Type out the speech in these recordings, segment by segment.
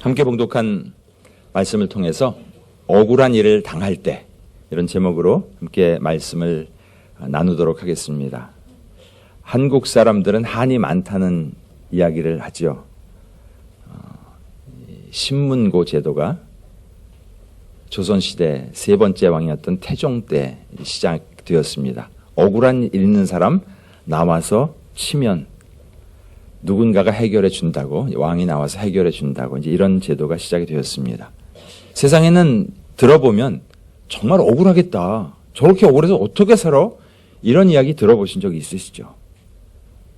함께 봉독한 말씀을 통해서 억울한 일을 당할 때, 이런 제목으로 함께 말씀을 나누도록 하겠습니다. 한국 사람들은 한이 많다는 이야기를 하죠. 신문고 제도가 조선시대 세 번째 왕이었던 태종 때 시작되었습니다. 억울한 일 있는 사람 나와서 치면 누군가가 해결해 준다고, 왕이 나와서 해결해 준다고, 이제 이런 제도가 시작이 되었습니다. 세상에는 들어보면 정말 억울하겠다. 저렇게 억울해서 어떻게 살아? 이런 이야기 들어보신 적 있으시죠?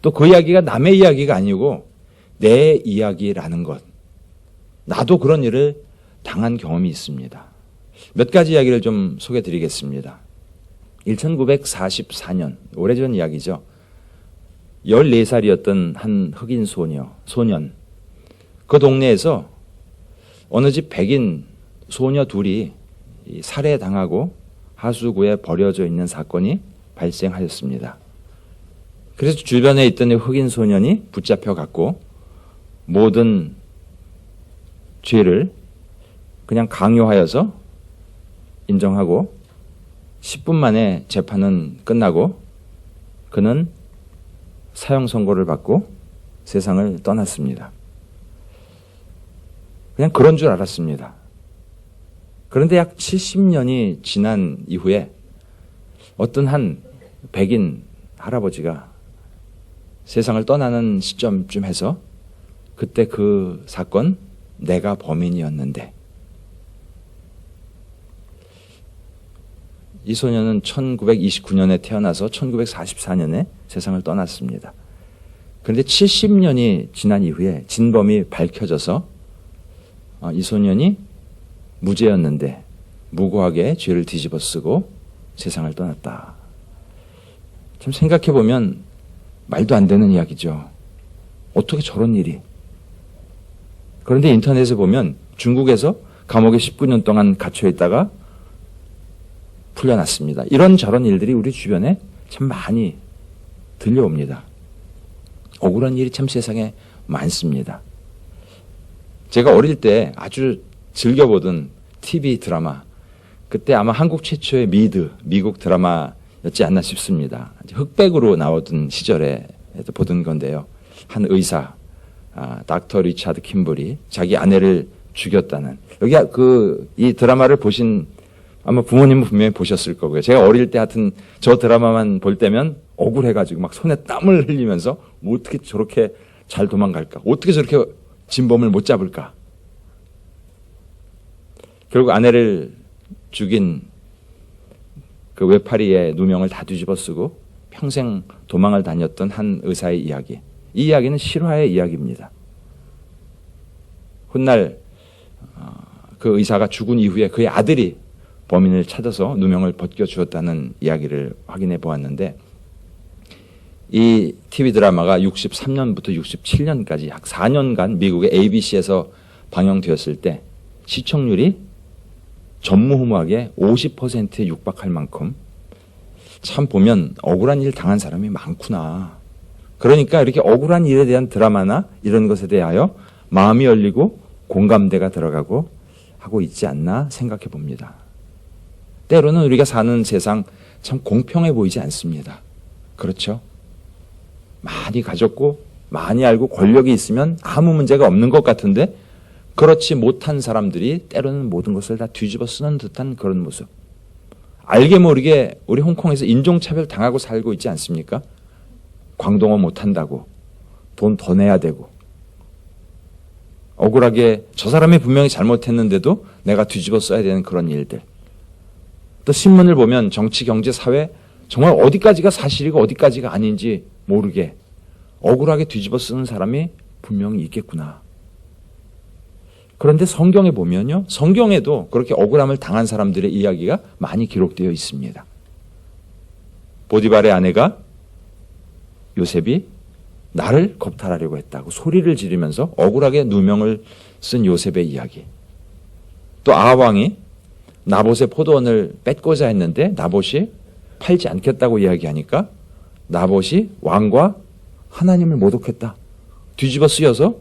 또 그 이야기가 남의 이야기가 아니고 내 이야기라는 것. 나도 그런 일을 당한 경험이 있습니다. 몇 가지 이야기를 좀 소개해 드리겠습니다. 1944년, 오래전 이야기죠. 14살이었던 한 흑인 소년. 그 동네에서 어느 집 백인 소녀 둘이 살해당하고 하수구에 버려져 있는 사건이 발생하였습니다. 그래서 주변에 있던 흑인 소년이 붙잡혀 갔고 모든 죄를 그냥 강요하여서 인정하고 10분 만에 재판은 끝나고 그는 사형 선고를 받고 세상을 떠났습니다. 그냥 그런 줄 알았습니다. 그런데 약 70년이 지난 이후에 어떤 한 백인 할아버지가 세상을 떠나는 시점쯤 해서 그때 그 사건 내가 범인이었는데, 이 소년은 1929년에 태어나서 1944년에 세상을 떠났습니다. 그런데 70년이 지난 이후에 진범이 밝혀져서 이 소년이 무죄였는데 무고하게 죄를 뒤집어 쓰고 세상을 떠났다. 참 생각해보면 말도 안 되는 이야기죠. 어떻게 저런 일이. 그런데 인터넷에 보면 중국에서 감옥에 19년 동안 갇혀 있다가 풀려났습니다. 이런저런 일들이 우리 주변에 참 많이 들려옵니다. 억울한 일이 참 세상에 많습니다. 제가 어릴 때 아주 즐겨보던 TV 드라마, 그때 아마 한국 최초의 미국 드라마였지 않나 싶습니다. 흑백으로 나오던 시절에 보던 건데요. 한 의사, 닥터 리차드 킴블이 자기 아내를 죽였다는, 여기 이 드라마를 보신 아마 부모님은 분명히 보셨을 거고요. 제가 어릴 때 하여튼 저 드라마만 볼 때면 억울해가지고 막 손에 땀을 흘리면서 뭐 어떻게 저렇게 잘 도망갈까? 어떻게 저렇게 진범을 못 잡을까? 결국 아내를 죽인 그 외파리의 누명을 다 뒤집어 쓰고 평생 도망을 다녔던 한 의사의 이야기. 이 이야기는 실화의 이야기입니다. 훗날 그 의사가 죽은 이후에 그의 아들이 범인을 찾아서 누명을 벗겨주었다는 이야기를 확인해 보았는데, 이 TV 드라마가 63년부터 67년까지 약 4년간 미국의 ABC에서 방영되었을 때 시청률이 전무후무하게 50%에 육박할 만큼, 참 보면 억울한 일 당한 사람이 많구나. 그러니까 이렇게 억울한 일에 대한 드라마나 이런 것에 대하여 마음이 열리고 공감대가 들어가고 하고 있지 않나 생각해 봅니다. 때로는 우리가 사는 세상 참 공평해 보이지 않습니다. 그렇죠? 많이 가졌고 많이 알고 권력이 있으면 아무 문제가 없는 것 같은데, 그렇지 못한 사람들이 때로는 모든 것을 다 뒤집어 쓰는 듯한 그런 모습. 알게 모르게 우리 홍콩에서 인종차별 당하고 살고 있지 않습니까? 광동어 못한다고 돈 더 내야 되고, 억울하게 저 사람이 분명히 잘못했는데도 내가 뒤집어 써야 되는 그런 일들. 또 신문을 보면 정치, 경제, 사회 정말 어디까지가 사실이고 어디까지가 아닌지 모르게 억울하게 뒤집어 쓰는 사람이 분명히 있겠구나. 그런데 성경에 보면요, 성경에도 그렇게 억울함을 당한 사람들의 이야기가 많이 기록되어 있습니다. 보디발의 아내가 요셉이 나를 겁탈하려고 했다고 소리를 지르면서 억울하게 누명을 쓴 요셉의 이야기. 또 아합왕이 나봇의 포도원을 뺏고자 했는데 나봇이 팔지 않겠다고 이야기하니까 나봇이 왕과 하나님을 모독했다. 뒤집어 쓰여서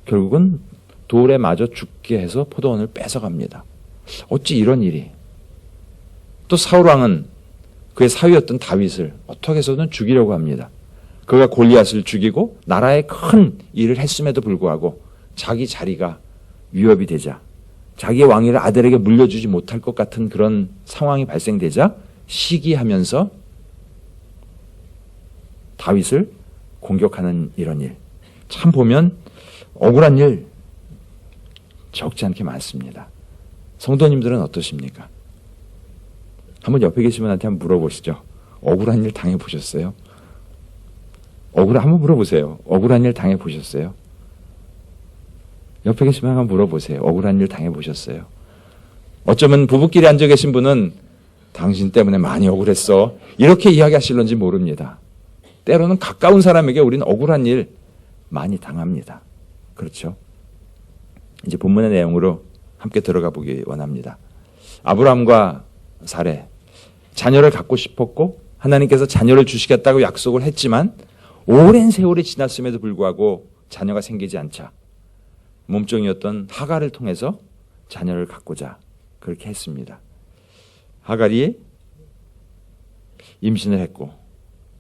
결국은 돌에 맞아 죽게 해서 포도원을 뺏어갑니다. 어찌 이런 일이. 또 사울왕은 그의 사위였던 다윗을 어떻게 해서든 죽이려고 합니다. 그가 골리앗을 죽이고 나라에 큰 일을 했음에도 불구하고 자기 자리가 위협이 되자, 자기의 왕위를 아들에게 물려주지 못할 것 같은 그런 상황이 발생되자 시기하면서 다윗을 공격하는 이런 일. 참 보면 억울한 일 적지 않게 많습니다. 성도님들은 어떠십니까? 한번 옆에 계신 분한테 한번 물어보시죠. 억울한 일 당해보셨어요? 한번 물어보세요. 억울한 일 당해보셨어요? 옆에 계신 분 한번 물어보세요. 억울한 일 당해보셨어요? 어쩌면 부부끼리 앉아 계신 분은 당신 때문에 많이 억울했어. 이렇게 이야기하실런지 모릅니다. 때로는 가까운 사람에게 우리는 억울한 일 많이 당합니다. 그렇죠? 이제 본문의 내용으로 함께 들어가 보기 원합니다. 아브라함과 사레, 자녀를 갖고 싶었고 하나님께서 자녀를 주시겠다고 약속을 했지만 오랜 세월이 지났음에도 불구하고 자녀가 생기지 않자 몸종이었던 하갈을 통해서 자녀를 갖고자 그렇게 했습니다. 하갈이 임신을 했고,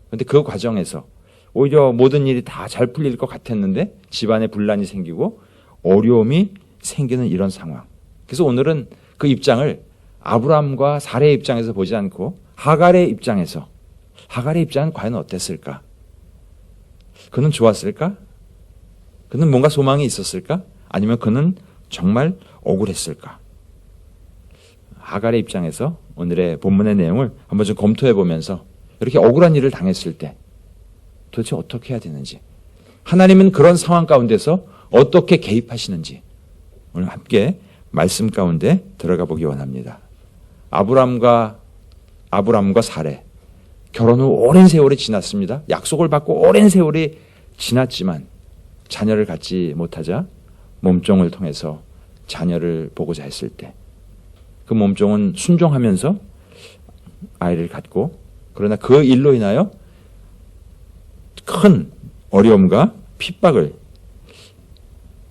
그런데 그 과정에서 오히려 모든 일이 다 잘 풀릴 것 같았는데 집안에 분란이 생기고 어려움이 생기는 이런 상황. 그래서 오늘은 그 입장을 아브라함과 사레의 입장에서 보지 않고 하갈의 입장에서, 하갈의 입장은 과연 어땠을까? 그는 좋았을까? 그는 뭔가 소망이 있었을까? 아니면 그는 정말 억울했을까? 하갈의 입장에서 오늘의 본문의 내용을 한번 좀 검토해 보면서 이렇게 억울한 일을 당했을 때 도대체 어떻게 해야 되는지, 하나님은 그런 상황 가운데서 어떻게 개입하시는지 오늘 함께 말씀 가운데 들어가 보기 원합니다. 아브라함과 사레, 결혼 후 오랜 세월이 지났습니다. 약속을 받고 오랜 세월이 지났지만 자녀를 갖지 못하자 몸종을 통해서 자녀를 보고자 했을 때 그 몸종은 순종하면서 아이를 갖고, 그러나 그 일로 인하여 큰 어려움과 핍박을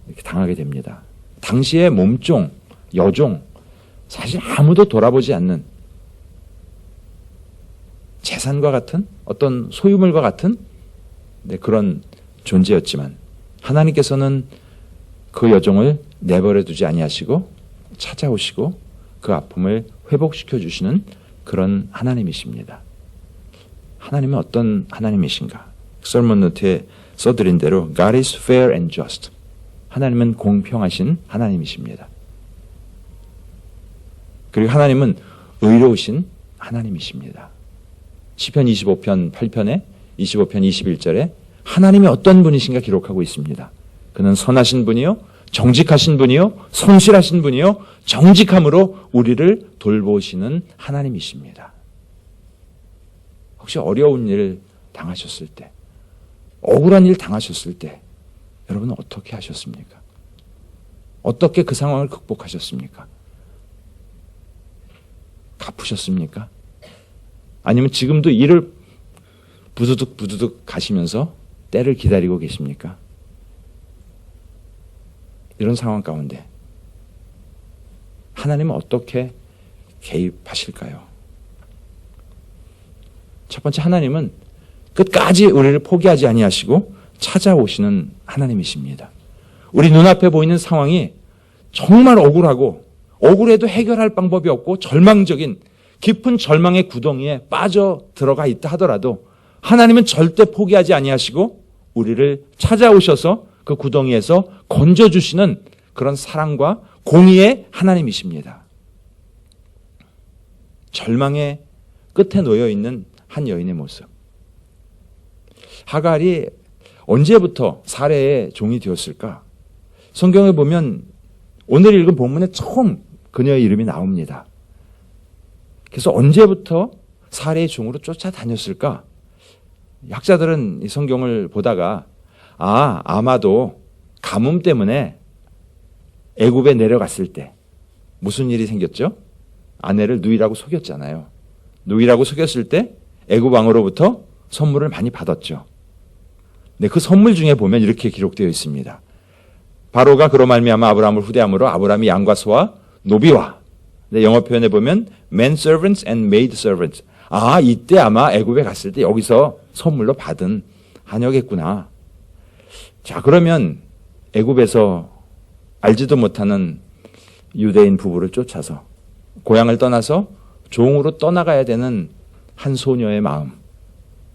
이렇게 당하게 됩니다. 당시의 몸종, 여종, 사실 아무도 돌아보지 않는 재산과 같은 어떤 소유물과 같은 그런 존재였지만 하나님께서는 그 여종을 내버려 두지 아니하시고 찾아오시고 그 아픔을 회복시켜 주시는 그런 하나님이십니다. 하나님은 어떤 하나님이신가? 설문 노트에 써드린 대로 God is fair and just. 하나님은 공평하신 하나님이십니다. 그리고 하나님은 의로우신 하나님이십니다. 시편 25편 8편에 25편 21절에 하나님이 어떤 분이신가 기록하고 있습니다. 그는 선하신 분이요, 정직하신 분이요, 성실하신 분이요, 정직함으로 우리를 돌보시는 하나님이십니다. 혹시 어려운 일 당하셨을 때, 억울한 일 당하셨을 때 여러분은 어떻게 하셨습니까? 어떻게 그 상황을 극복하셨습니까? 갚으셨습니까? 아니면 지금도 일을 부두둑 가시면서 때를 기다리고 계십니까? 이런 상황 가운데 하나님은 어떻게 개입하실까요? 첫 번째, 하나님은 끝까지 우리를 포기하지 아니하시고 찾아오시는 하나님이십니다. 우리 눈앞에 보이는 상황이 정말 억울하고 억울해도 해결할 방법이 없고 절망적인 깊은 절망의 구덩이에 빠져 들어가 있다 하더라도 하나님은 절대 포기하지 아니하시고 우리를 찾아오셔서 그 구덩이에서 건져주시는 그런 사랑과 공의의 하나님이십니다. 절망의 끝에 놓여있는 한 여인의 모습. 하갈이 언제부터 사레의 종이 되었을까? 성경에 보면 오늘 읽은 본문에 처음 그녀의 이름이 나옵니다. 그래서 언제부터 사레의 종으로 쫓아다녔을까? 학자들은 이 성경을 보다가 아마도 가뭄 때문에 애굽에 내려갔을 때 무슨 일이 생겼죠? 아내를 누이라고 속였잖아요. 누이라고 속였을 때 애굽 왕으로부터 선물을 많이 받았죠. 네, 그 선물 중에 보면 이렇게 기록되어 있습니다. 바로가 그로 말미암아 아브라함을 후대함으로 아브라함이 양과 소와 노비와, 영어 표현에 보면 men servants and maid servants. 아, 이때 아마 애굽에 갔을 때 여기서 선물로 받은 한여겠구나. 자, 그러면 애굽에서 알지도 못하는 유대인 부부를 쫓아서 고향을 떠나서 종으로 떠나가야 되는 한 소녀의 마음,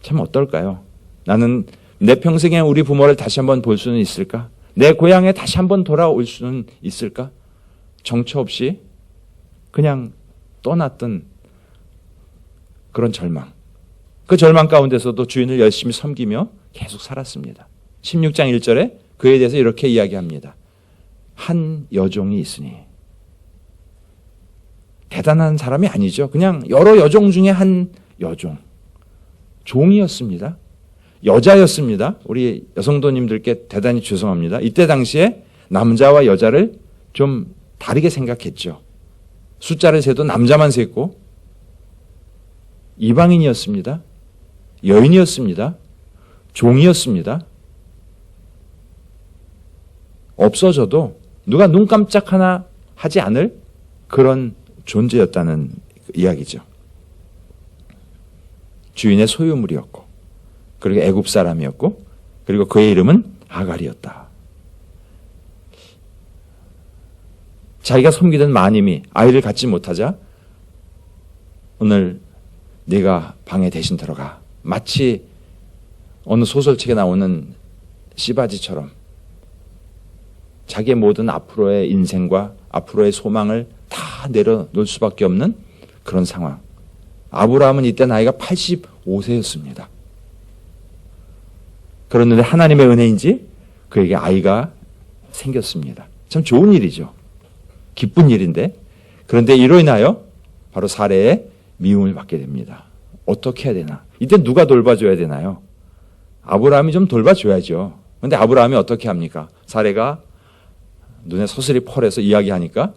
참 어떨까요? 나는 내 평생에 우리 부모를 다시 한번 볼 수는 있을까? 내 고향에 다시 한번 돌아올 수는 있을까? 정처 없이 그냥 떠났던 그런 절망. 그 절망 가운데서도 주인을 열심히 섬기며 계속 살았습니다. 16장 1절에 그에 대해서 이렇게 이야기합니다. 한 여종이 있으니. 대단한 사람이 아니죠. 그냥 여러 여종 중에 한 여종. 종이었습니다. 여자였습니다. 우리 여성도님들께 대단히 죄송합니다. 이때 당시에 남자와 여자를 좀 다르게 생각했죠. 숫자를 세도 남자만 셌고 이방인이었습니다. 여인이었습니다. 종이었습니다. 없어져도 누가 눈 깜짝 하나 하지 않을 그런 존재였다는 이야기죠. 주인의 소유물이었고, 그리고 애굽 사람이었고, 그리고 그의 이름은 아갈이었다. 자기가 섬기던 마님이 아이를 갖지 못하자 오늘 네가 방에 대신 들어가. 마치 어느 소설책에 나오는 시바지처럼 자기의 모든 앞으로의 인생과 앞으로의 소망을 다 내려놓을 수밖에 없는 그런 상황. 아브라함은 이때 나이가 85세였습니다. 그런데 하나님의 은혜인지 그에게 아이가 생겼습니다. 참 좋은 일이죠. 기쁜 일인데, 그런데 이로 인하여 바로 사례의 미움을 받게 됩니다. 어떻게 해야 되나? 이때 누가 돌봐줘야 되나요? 아브라함이 좀 돌봐줘야죠. 그런데 아브라함이 어떻게 합니까? 사례가 눈에 서슬이 펄해서 이야기하니까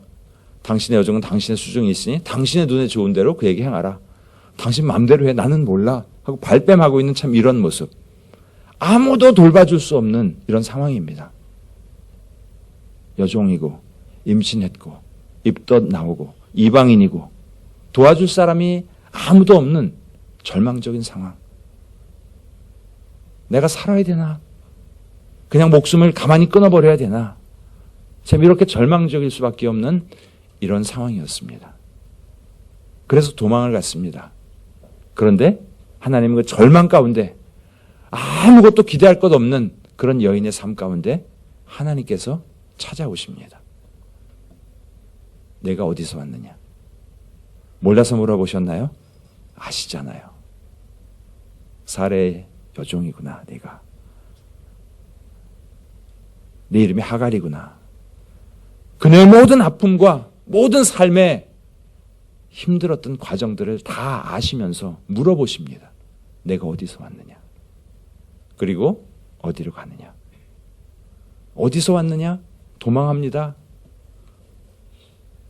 당신의 여종은 당신의 수중이 있으니 당신의 눈에 좋은 대로 그에게 행하라. 당신 마음대로 해. 나는 몰라. 하고 발뺌하고 있는 참 이런 모습. 아무도 돌봐줄 수 없는 이런 상황입니다. 여종이고 임신했고 입덧 나오고 이방인이고 도와줄 사람이 아무도 없는 절망적인 상황. 내가 살아야 되나? 그냥 목숨을 가만히 끊어버려야 되나? 참 이렇게 절망적일 수밖에 없는 이런 상황이었습니다. 그래서 도망을 갔습니다. 그런데 하나님은 그 절망 가운데 아무것도 기대할 것 없는 그런 여인의 삶 가운데 하나님께서 찾아오십니다. 내가 어디서 왔느냐? 몰라서 물어보셨나요? 아시잖아요. 사례의 여종이구나, 네가. 네 이름이 하갈이구나. 그녀의 모든 아픔과 모든 삶의 힘들었던 과정들을 다 아시면서 물어보십니다. 내가 어디서 왔느냐? 그리고 어디로 가느냐? 어디서 왔느냐? 도망합니다.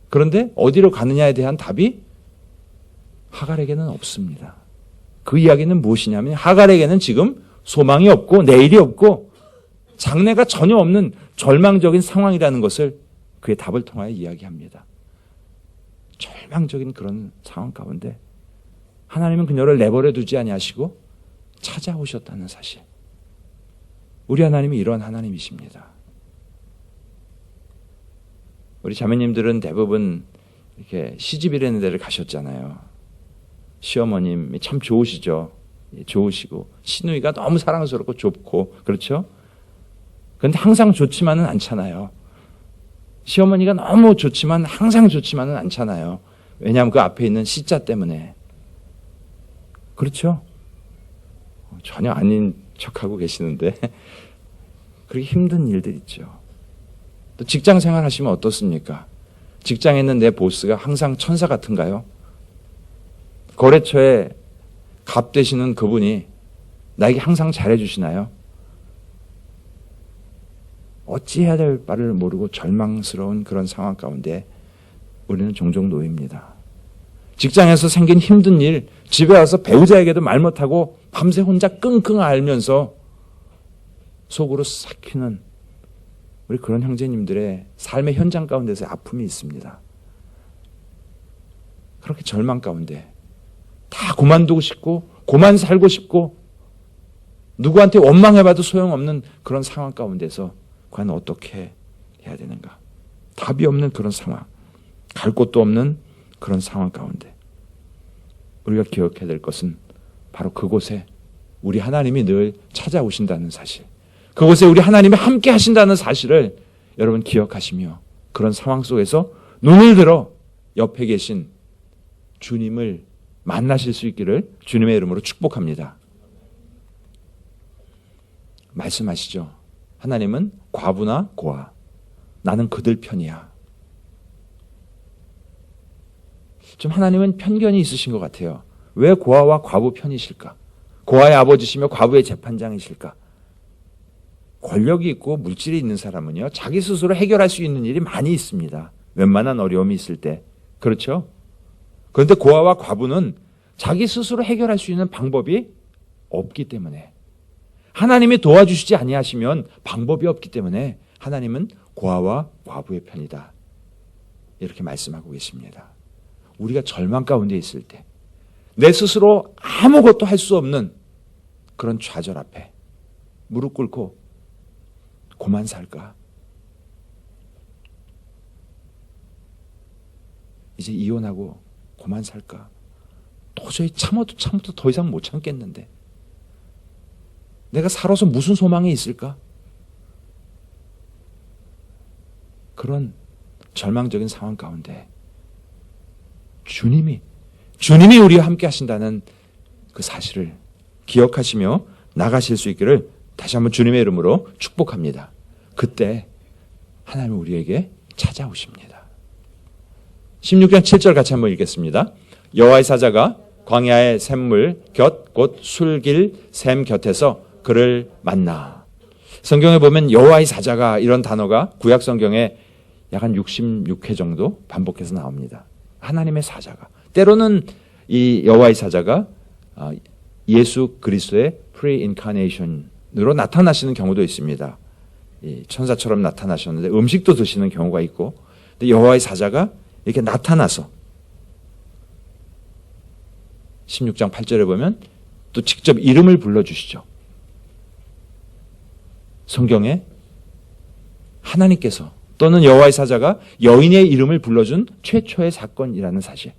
그런데 어디로 가느냐에 대한 답이 하갈에게는 없습니다. 그 이야기는 무엇이냐면 하갈에게는 지금 소망이 없고 내일이 없고 장래가 전혀 없는 절망적인 상황이라는 것을 그의 답을 통하여 이야기합니다. 절망적인 그런 상황 가운데 하나님은 그녀를 내버려 두지 아니하시고 찾아오셨다는 사실. 우리 하나님이 이런 하나님이십니다. 우리 자매님들은 대부분 이렇게 시집이라는 데를 가셨잖아요. 시어머님이 참 좋으시죠. 좋으시고 시누이가 너무 사랑스럽고 좁고 그렇죠. 그런데 항상 좋지만은 않잖아요. 시어머니가 너무 좋지만 항상 좋지만은 않잖아요. 왜냐하면 그 앞에 있는 시자 때문에. 그렇죠? 전혀 아닌 척하고 계시는데 그렇게 힘든 일들 있죠. 또 직장 생활 하시면 어떻습니까? 직장에 있는 내 보스가 항상 천사 같은가요? 거래처에 갑 되시는 그분이 나에게 항상 잘해주시나요? 어찌해야 될 바를 모르고 절망스러운 그런 상황 가운데 우리는 종종 놓입니다. 직장에서 생긴 힘든 일, 집에 와서 배우자에게도 말 못하고 밤새 혼자 끙끙 앓으면서 속으로 삭히는 우리 그런 형제님들의 삶의 현장 가운데서 아픔이 있습니다. 그렇게 절망 가운데 다 그만두고 싶고 그만 살고 싶고 누구한테 원망해봐도 소용없는 그런 상황 가운데서 과연 어떻게 해야 되는가? 답이 없는 그런 상황, 갈 곳도 없는 그런 상황 가운데 우리가 기억해야 될 것은 바로 그곳에 우리 하나님이 늘 찾아오신다는 사실, 그곳에 우리 하나님이 함께 하신다는 사실을 여러분 기억하시며 그런 상황 속에서 눈을 들어 옆에 계신 주님을 만나실 수 있기를 주님의 이름으로 축복합니다. 말씀하시죠. 하나님은 과부나 고아, 나는 그들 편이야. 좀 하나님은 편견이 있으신 것 같아요. 왜 고아와 과부 편이실까? 고아의 아버지시며 과부의 재판장이실까? 권력이 있고 물질이 있는 사람은요, 자기 스스로 해결할 수 있는 일이 많이 있습니다. 웬만한 어려움이 있을 때. 그렇죠? 그런데 고아와 과부는 자기 스스로 해결할 수 있는 방법이 없기 때문에, 하나님이 도와주시지 아니하시면 방법이 없기 때문에 하나님은 고아와 과부의 편이다. 이렇게 말씀하고 계십니다. 우리가 절망 가운데 있을 때, 내 스스로 아무것도 할 수 없는 그런 좌절 앞에 무릎 꿇고 그만 살까? 이제 이혼하고 그만 살까? 도저히 참아도 더 이상 못 참겠는데 내가 살아서 무슨 소망이 있을까? 그런 절망적인 상황 가운데 주님이 우리와 함께 하신다는 그 사실을 기억하시며 나가실 수 있기를 다시 한번 주님의 이름으로 축복합니다. 그때 하나님은 우리에게 찾아오십니다. 16장 7절 같이 한번 읽겠습니다. 여호와의 사자가 광야의 샘물 곁 곧 술길 샘 곁에서 그를 만나. 성경에 보면 여호와의 사자가 이런 단어가 구약 성경에 약 한 66회 정도 반복해서 나옵니다. 하나님의 사자가. 때로는 이 여호와의 사자가 예수 그리스도의 pre-incarnation으로 나타나시는 경우도 있습니다. 천사처럼 나타나셨는데 음식도 드시는 경우가 있고, 근데 여호와의 사자가 이렇게 나타나서 16장 8절에 보면 또 직접 이름을 불러주시죠. 성경에 하나님께서 또는 여호와의 사자가 여인의 이름을 불러준 최초의 사건이라는 사실.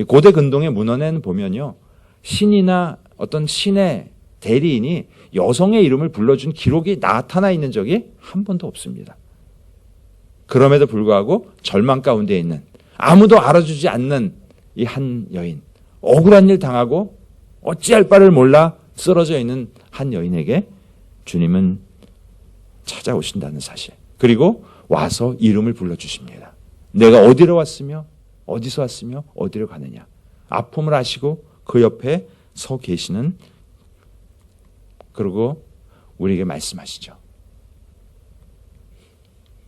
고대 근동의 문헌에는 보면요, 신이나 어떤 신의 대리인이 여성의 이름을 불러준 기록이 나타나 있는 적이 한 번도 없습니다. 그럼에도 불구하고 절망 가운데 있는, 아무도 알아주지 않는 이 한 여인, 억울한 일 당하고 어찌할 바를 몰라 쓰러져 있는 한 여인에게 주님은 찾아오신다는 사실, 그리고 와서 이름을 불러주십니다. 내가 어디로 왔으며 어디서 왔으며 어디로 가느냐, 아픔을 아시고 그 옆에 서 계시는, 그리고 우리에게 말씀하시죠.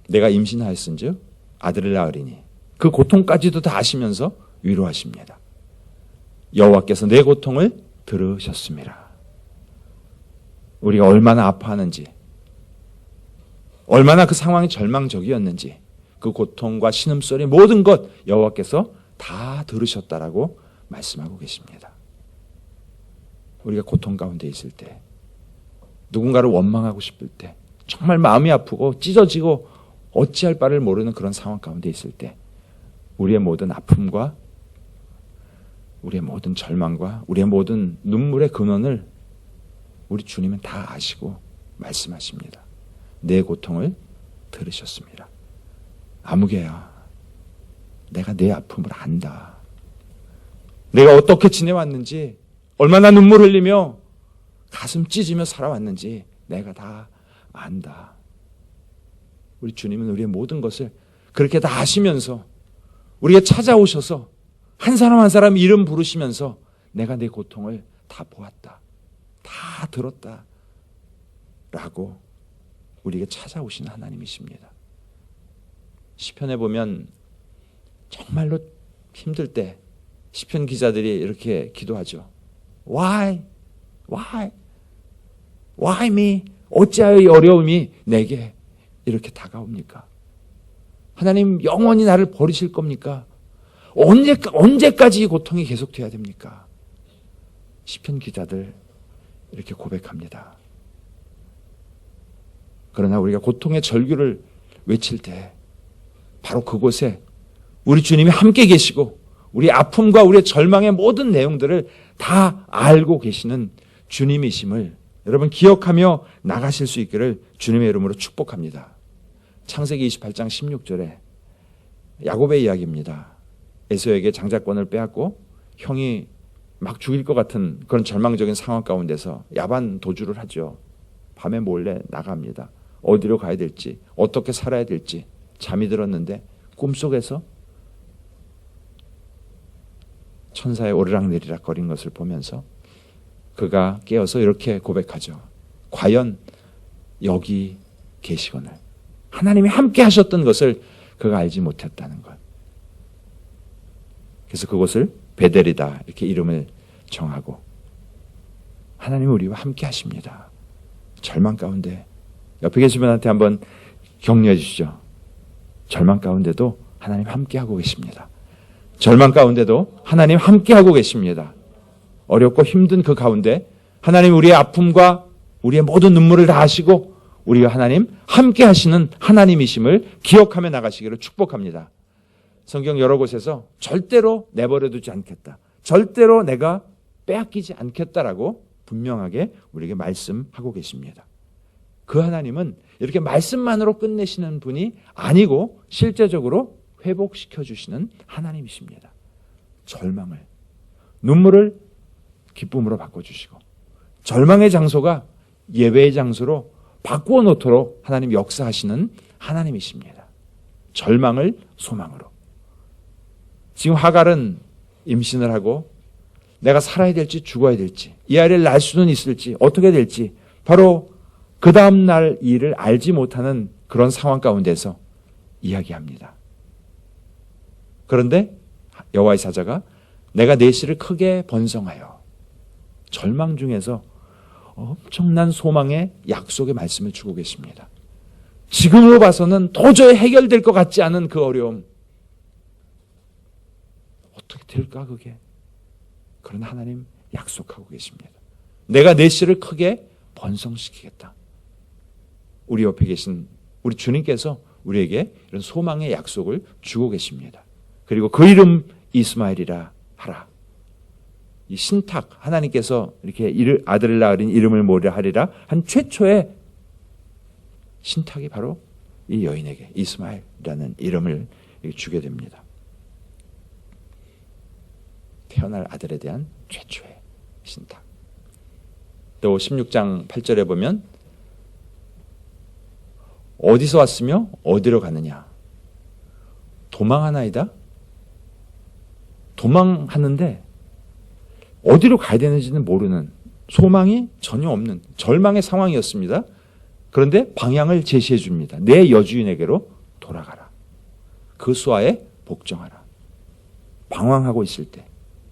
내가 임신하였은즉 아들을 낳으리니, 그 고통까지도 다 아시면서 위로하십니다. 여호와께서 내 고통을 들으셨습니다. 우리가 얼마나 아파하는지, 얼마나 그 상황이 절망적이었는지, 그 고통과 신음소리 모든 것 여호와께서 다 들으셨다라고 말씀하고 계십니다. 우리가 고통 가운데 있을 때, 누군가를 원망하고 싶을 때, 정말 마음이 아프고 찢어지고 어찌할 바를 모르는 그런 상황 가운데 있을 때, 우리의 모든 아픔과 우리의 모든 절망과 우리의 모든 눈물의 근원을 우리 주님은 다 아시고 말씀하십니다. 내 고통을 들으셨습니다. 아무개야, 내가 내 아픔을 안다. 내가 어떻게 지내왔는지, 얼마나 눈물 흘리며 가슴 찢으며 살아왔는지 내가 다 안다. 우리 주님은 우리의 모든 것을 그렇게 다 아시면서 우리가 찾아오셔서 한 사람 한 사람 이름 부르시면서 내가 내 고통을 다 보았다, 다 들었다 라고 우리에게 찾아오시는 하나님이십니다. 시편에 보면 정말로 힘들 때 시편 기자들이 이렇게 기도하죠. Why me? 어찌하여 이 어려움이 내게 이렇게 다가옵니까? 하나님 영원히 나를 버리실 겁니까? 언제까지 이 고통이 계속돼야 됩니까? 시편 기자들 이렇게 고백합니다. 그러나 우리가 고통의 절규를 외칠 때 바로 그곳에 우리 주님이 함께 계시고 우리 아픔과 우리의 절망의 모든 내용들을 다 알고 계시는 주님이심을 여러분 기억하며 나가실 수 있기를 주님의 이름으로 축복합니다. 창세기 28장 16절에 야곱의 이야기입니다. 에서에게 장자권을 빼앗고 형이 막 죽일 것 같은 그런 절망적인 상황 가운데서 야반 도주를 하죠. 밤에 몰래 나갑니다. 어디로 가야 될지, 어떻게 살아야 될지 잠이 들었는데 꿈속에서 천사의 오르락내리락 거린 것을 보면서 그가 깨어서 이렇게 고백하죠. 과연 여기 계시거늘 하나님이 함께 하셨던 것을 그가 알지 못했다는 것. 그래서 그곳을 베델이다 이렇게 이름을 정하고 하나님이 우리와 함께 하십니다. 절망 가운데 옆에 계신 분한테 한번 격려해 주시죠. 절망 가운데도 하나님 함께 하고 계십니다. 절망 가운데도 하나님 함께 하고 계십니다. 어렵고 힘든 그 가운데 하나님 우리의 아픔과 우리의 모든 눈물을 다 아시고 우리가 하나님 함께 하시는 하나님이심을 기억하며 나가시기를 축복합니다. 성경 여러 곳에서 절대로 내버려 두지 않겠다. 절대로 내가 빼앗기지 않겠다라고 분명하게 우리에게 말씀하고 계십니다. 그 하나님은 이렇게 말씀만으로 끝내시는 분이 아니고 실제적으로 회복시켜 주시는 하나님이십니다. 절망을, 눈물을 기쁨으로 바꿔주시고 절망의 장소가 예배의 장소로 바꾸어 놓도록 하나님 역사하시는 하나님이십니다. 절망을 소망으로. 지금 하갈은 임신을 하고 내가 살아야 될지 죽어야 될지 이 아이를 낳을 수는 있을지 어떻게 될지 바로 그 다음 날 일을 알지 못하는 그런 상황 가운데서 이야기합니다. 그런데 여호와의 사자가 내가 내 씨를 크게 번성하여 절망 중에서 엄청난 소망의 약속의 말씀을 주고 계십니다. 지금으로 봐서는 도저히 해결될 것 같지 않은 그 어려움. 어떻게 될까 그게? 그러나 하나님 약속하고 계십니다. 내가 내 씨를 크게 번성시키겠다. 우리 옆에 계신 우리 주님께서 우리에게 이런 소망의 약속을 주고 계십니다. 그리고 그 이름 이스마엘이라 하라. 이 신탁 하나님께서 이렇게 아들을 낳으린 이름을 뭐라 하리라 한 최초의 신탁이 바로 이 여인에게 이스마엘이라는 이름을 주게 됩니다. 태어날 아들에 대한 최초의 신탁. 또 16장 8절에 보면 어디서 왔으며 어디로 가느냐. 도망하나이다. 도망하는데 어디로 가야 되는지는 모르는 소망이 전혀 없는 절망의 상황이었습니다. 그런데 방향을 제시해 줍니다. 내 여주인에게로 돌아가라. 그 수하에 복종하라. 방황하고 있을 때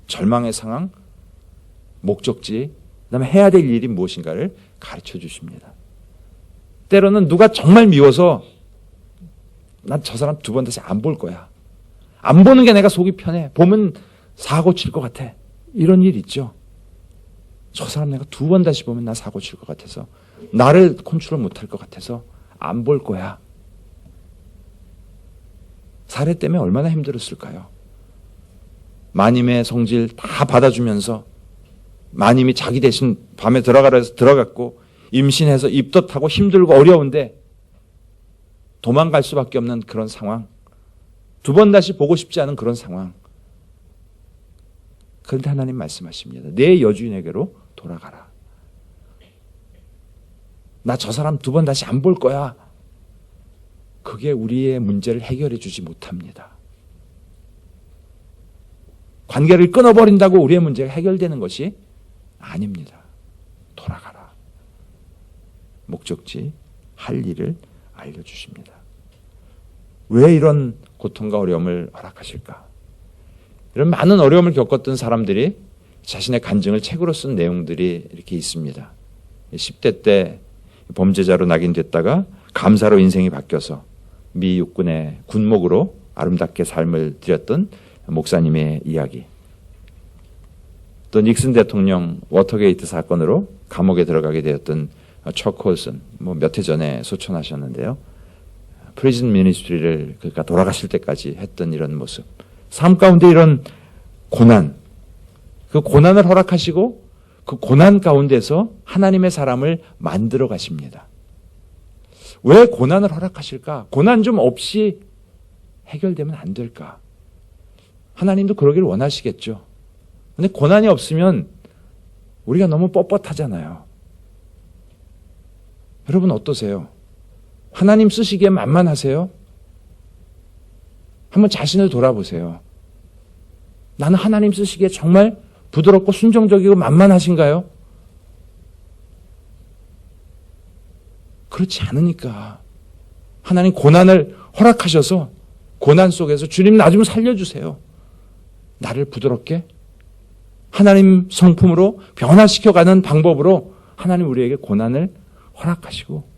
절망의 상황, 목적지, 그다음에 해야 될 일이 무엇인가를 가르쳐 주십니다. 때로는 누가 정말 미워서 난 저 사람 두 번 다시 안 볼 거야. 안 보는 게 내가 속이 편해. 보면 사고 칠 것 같아. 이런 일 있죠. 저 사람 내가 두 번 다시 보면 나 사고 칠 것 같아서 나를 컨트롤 못할 것 같아서 안 볼 거야. 사례 때문에 얼마나 힘들었을까요? 마님의 성질 다 받아주면서 마님이 자기 대신 밤에 들어가라 해서 들어갔고 임신해서 입덧하고 힘들고 어려운데 도망갈 수밖에 없는 그런 상황. 두 번 다시 보고 싶지 않은 그런 상황. 그런데 하나님 말씀하십니다. 내 여주인에게로 돌아가라. 나 저 사람 두 번 다시 안 볼 거야. 그게 우리의 문제를 해결해 주지 못합니다. 관계를 끊어버린다고 우리의 문제가 해결되는 것이 아닙니다. 돌아가라. 목적지, 할 일을 알려주십니다. 왜 이런 고통과 어려움을 허락하실까? 이런 많은 어려움을 겪었던 사람들이 자신의 간증을 책으로 쓴 내용들이 이렇게 있습니다. 10대 때 범죄자로 낙인됐다가 감사로 인생이 바뀌어서 미 육군의 군목으로 아름답게 삶을 드렸던 목사님의 이야기. 또 닉슨 대통령 워터게이트 사건으로 감옥에 들어가게 되었던 척 홀슨, 몇 해 전에 소천하셨는데요. 프리즌 미니스트리를 그러니까 돌아가실 때까지 했던 이런 모습. 삶 가운데 이런 고난, 그 고난을 허락하시고 그 고난 가운데서 하나님의 사람을 만들어 가십니다. 왜 고난을 허락하실까? 고난 좀 없이 해결되면 안 될까? 하나님도 그러길 원하시겠죠. 근데 고난이 없으면 우리가 너무 뻣뻣하잖아요. 여러분 어떠세요? 하나님 쓰시기에 만만하세요? 한번 자신을 돌아보세요. 나는 하나님 쓰시기에 정말 부드럽고 순종적이고 만만하신가요? 그렇지 않으니까 하나님 고난을 허락하셔서 고난 속에서 주님 나 좀 살려주세요. 나를 부드럽게 하나님 성품으로 변화시켜가는 방법으로 하나님 우리에게 고난을 허락하시고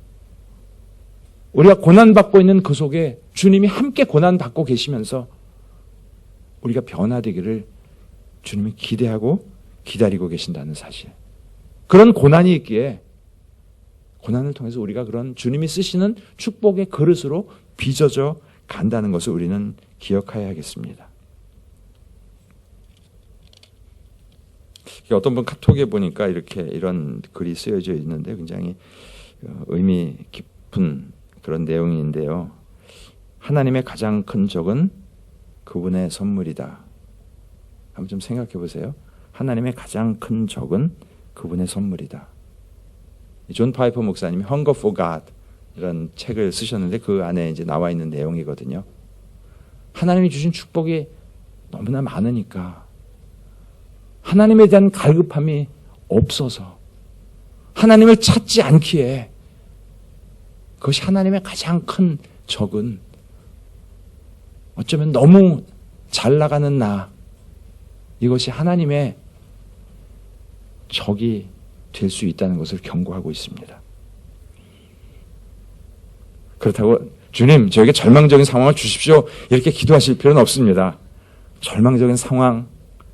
우리가 고난받고 있는 그 속에 주님이 함께 고난받고 계시면서 우리가 변화되기를 주님이 기대하고 기다리고 계신다는 사실. 그런 고난이 있기에 고난을 통해서 우리가 그런 주님이 쓰시는 축복의 그릇으로 빚어져 간다는 것을 우리는 기억해야겠습니다. 어떤 분 카톡에 보니까 이런 글이 쓰여져 있는데 굉장히 의미 깊은 그런 내용인데요. 하나님의 가장 큰 적은 그분의 선물이다. 한번 좀 생각해 보세요. 하나님의 가장 큰 적은 그분의 선물이다. 존 파이퍼 목사님이 Hunger for God 이런 책을 쓰셨는데 그 안에 이제 나와 있는 내용이거든요. 하나님이 주신 축복이 너무나 많으니까 하나님에 대한 갈급함이 없어서 하나님을 찾지 않기에 그것이 하나님의 가장 큰 적은 어쩌면 너무 잘 나가는 나 이것이 하나님의 적이 될 수 있다는 것을 경고하고 있습니다. 그렇다고 주님 저에게 절망적인 상황을 주십시오 이렇게 기도하실 필요는 없습니다. 절망적인 상황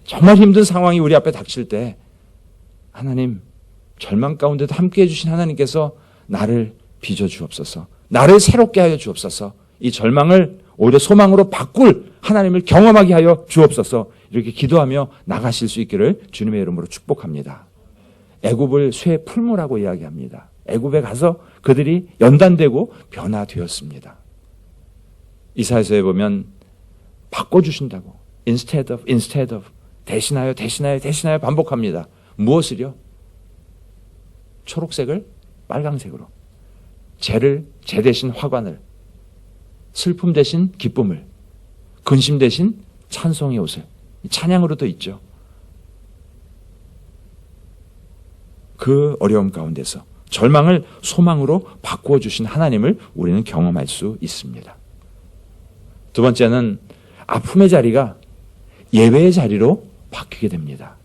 정말 힘든 상황이 우리 앞에 닥칠 때 하나님 절망 가운데도 함께해 주신 하나님께서 나를 빚어 주옵소서. 나를 새롭게 하여 주옵소서. 이 절망을 오히려 소망으로 바꿀 하나님을 경험하게 하여 주옵소서. 이렇게 기도하며 나가실 수 있기를 주님의 이름으로 축복합니다. 애굽을 쇠 풀무라고 이야기합니다. 애굽에 가서 그들이 연단되고 변화되었습니다. 이사야서에 보면 바꿔주신다고 instead of 대신하여 반복합니다. 무엇을요? 초록색을 빨강색으로 재 대신 화관을 슬픔 대신 기쁨을 근심 대신 찬송의 옷을 찬양으로도 있죠. 그 어려움 가운데서 절망을 소망으로 바꾸어 주신 하나님을 우리는 경험할 수 있습니다. 두 번째는 아픔의 자리가 예배의 자리로 바뀌게 됩니다.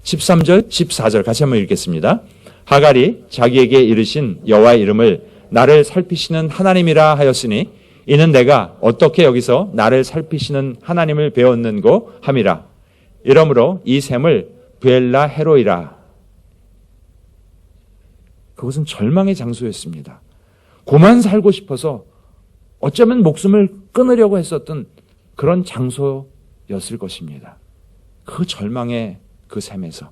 13절, 14절 같이 한번 읽겠습니다. 하갈이 자기에게 이르신 여호와의 이름을 나를 살피시는 하나님이라 하였으니 이는 내가 어떻게 여기서 나를 살피시는 하나님을 배웠는고 함이라. 이러므로 이 샘을 브엘라 헤로이라. 그것은 절망의 장소였습니다. 고만 살고 싶어서 어쩌면 목숨을 끊으려고 했었던 그런 장소였을 것입니다. 그 절망의 그 샘에서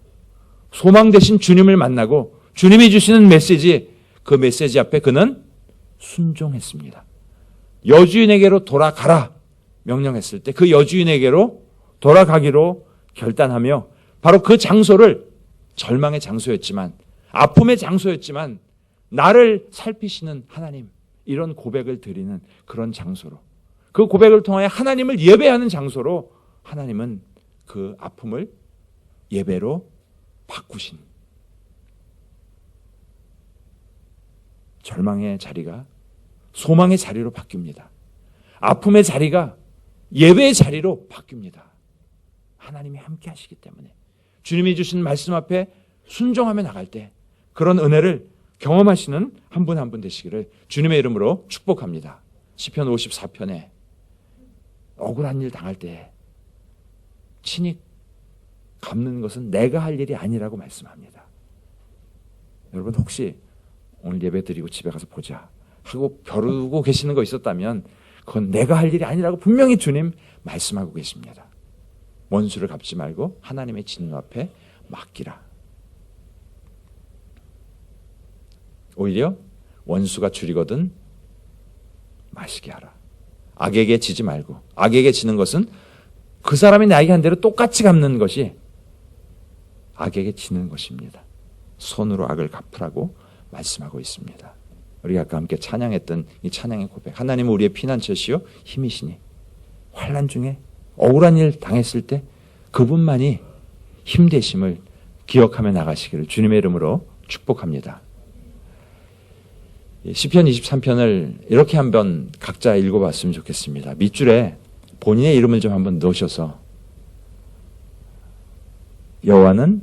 소망 대신 주님을 만나고 주님이 주시는 메시지, 그 메시지 앞에 그는 순종했습니다. 여주인에게로 돌아가라 명령했을 때 그 여주인에게로 돌아가기로 결단하며 바로 그 장소를 절망의 장소였지만 아픔의 장소였지만 나를 살피시는 하나님 이런 고백을 드리는 그런 장소로 그 고백을 통하여 하나님을 예배하는 장소로 하나님은 그 아픔을 예배로 바꾸신 절망의 자리가 소망의 자리로 바뀝니다. 아픔의 자리가 예배의 자리로 바뀝니다. 하나님이 함께 하시기 때문에 주님이 주신 말씀 앞에 순종하며 나갈 때 그런 은혜를 경험하시는 한 분 한 분 되시기를 주님의 이름으로 축복합니다. 시편 54편에 억울한 일 당할 때 친히 갚는 것은 내가 할 일이 아니라고 말씀합니다. 여러분 혹시 오늘 예배 드리고 집에 가서 보자 하고 벼르고 계시는 거 있었다면 그건 내가 할 일이 아니라고 분명히 주님 말씀하고 계십니다. 원수를 갚지 말고 하나님의 진노 앞에 맡기라. 오히려 원수가 줄이거든 마시게 하라. 악에게 지지 말고, 악에게 지는 것은 그 사람이 나에게 한 대로 똑같이 갚는 것이 악에게 지는 것입니다. 손으로 악을 갚으라고 말씀하고 있습니다. 우리가 아까 함께 찬양했던 이 찬양의 고백. 하나님은 우리의 피난처시요 힘이시니 환난 중에 억울한 일 당했을 때 그분만이 힘 되심을 기억하며 나가시기를 주님의 이름으로 축복합니다. 시편 23편을 이렇게 한번 각자 읽어봤으면 좋겠습니다. 밑줄에 본인의 이름을 좀 한번 넣으셔서 여호와는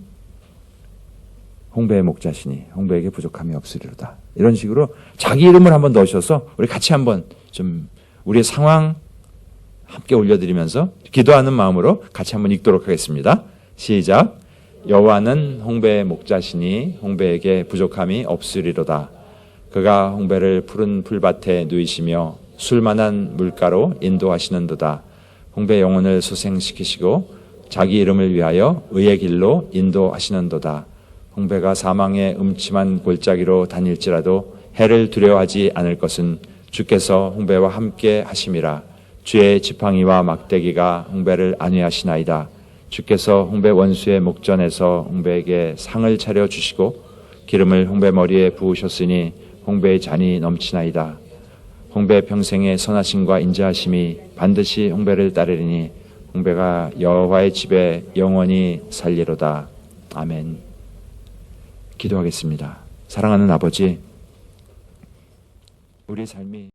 홍배의 목자시니 홍배에게 부족함이 없으리로다. 이런 식으로 자기 이름을 한번 넣으셔서 우리 같이 한번 좀 우리의 상황 함께 올려드리면서 기도하는 마음으로 같이 한번 읽도록 하겠습니다. 시작. 여호와는 홍배의 목자시니 홍배에게 부족함이 없으리로다. 그가 홍배를 푸른 풀밭에 누이시며 술만한 물가로 인도하시는도다. 홍배 영혼을 소생시키시고 자기 이름을 위하여 의의 길로 인도하시는도다. 홍배가 사망의 음침한 골짜기로 다닐지라도 해를 두려워하지 않을 것은 주께서 홍배와 함께 하심이라. 주의 지팡이와 막대기가 홍배를 안위하시나이다. 주께서 홍배 원수의 목전에서 홍배에게 상을 차려 주시고 기름을 홍배 머리에 부으셨으니 홍배의 잔이 넘치나이다. 홍배 평생의 선하심과 인자하심이 반드시 홍배를 따르리니 홍배가 여호와의 집에 영원히 살리로다. 아멘. 기도하겠습니다. 사랑하는 아버지, 우리 삶이